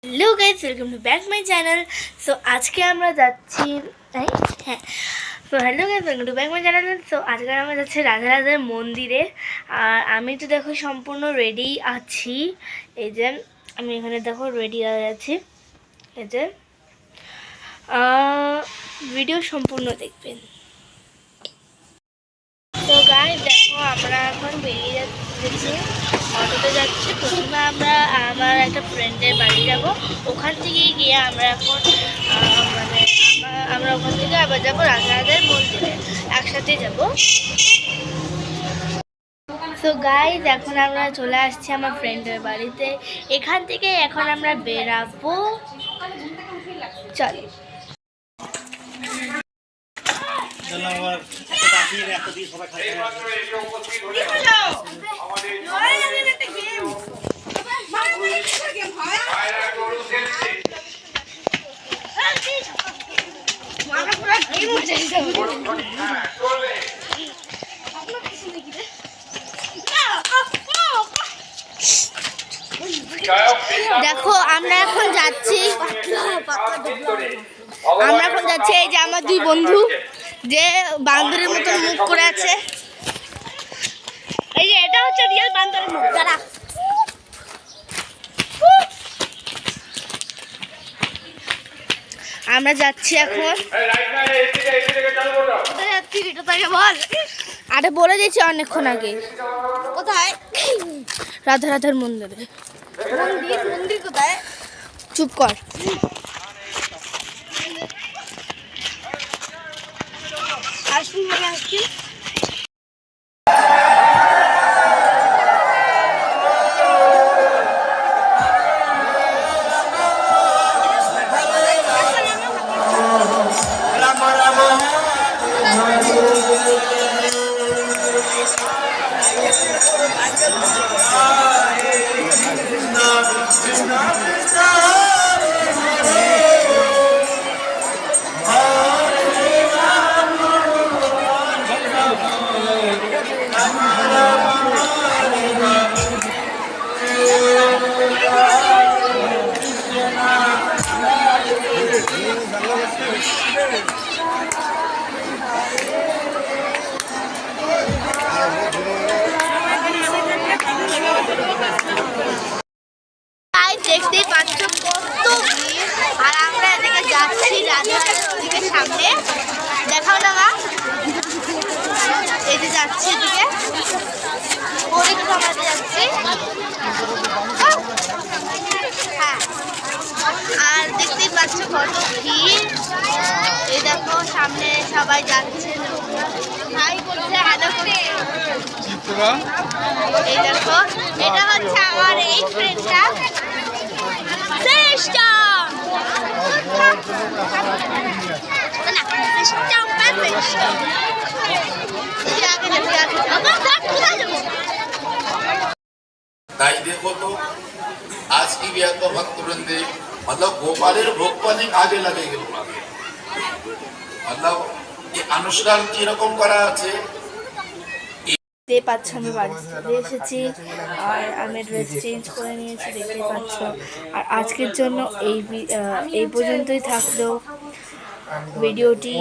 Hello guys, welcome to back my channel. So আজকে আমরা যাচ্ছি হ্যাঁ তো hello guys, welcome to back my channel. So আজকে আমরা যাচ্ছি রাধারাধার মন্দিরে। আর আমি তো দেখো সম্পূর্ণ রেডি আছি। এই যে আমি এখানে দেখো রেডি হয়ে আছি। এই যে ভিডিও সম্পূর্ণ দেখবেন। তো গাইজ দেখো, আমরা এখন বেরিয়ে যাচ্ছি, অটোতে যাচ্ছি। প্রথমে আমরা আমার একটা ফ্রেন্ডের বাড়ি যাব, ওখান থেকে গিয়ে আমরা এখন আমরা ওখান থেকে আবার যাবো রাধারাধার মন্দিরে, একসাথে যাব। সো গাইজ এখন আমরা চলে আসছি আমার ফ্রেন্ডের বাড়িতে। এখান থেকে এখন আমরা বেরাবো, চলো। দেখো আমরা এখন যাচ্ছি এই যে আমার দুই বন্ধু যে বান্দরের মতন মুখ করে আছে। এই যে এটা হচ্ছে রিয়েল বান্দরের মুখ। দাঁড়া, আমরা যাচ্ছি এখন। বল, আরে বলে দিয়েছি অনেকক্ষণ আগে। কোথায়? রাধারাধার মন্দিরে। মন্দির কোথায়? চুপ কর। আসুন বলে আসছি। দেখতেই পাচ্ছ কত ভিড়। আর আমরা এদিকে যাচ্ছি রাধারাধার ওদিকে সামনে। দেখাও না মা, এই যে যাচ্ছি এদিকে, ওদিকে আমরা যাচ্ছি। হ্যাঁ, আর দেখতেই পাচ্ছ কত ভিড়। এই দেখো সামনে সবাই যাচ্ছে, হাই করছে, হ্যালো করে। এই দেখো, এটা হচ্ছে আমার এই ফ্রেন্ডটা। তাই देखो तो आज की व्याख्या भक्त वृंदे मतलब गोपालेर भोग पाने आगे लगेगा। मतलब ये अनुष्ठान की रकम करा আছে। দেখতে পাচ্ছ আমি বাড়িতে চলে এসেছি, আর আমি ড্রেস চেঞ্জ করে নিয়েছি, দেখতে পাচ্ছ। আর আজকের জন্য এই পর্যন্তই থাকলো ভিডিওটি।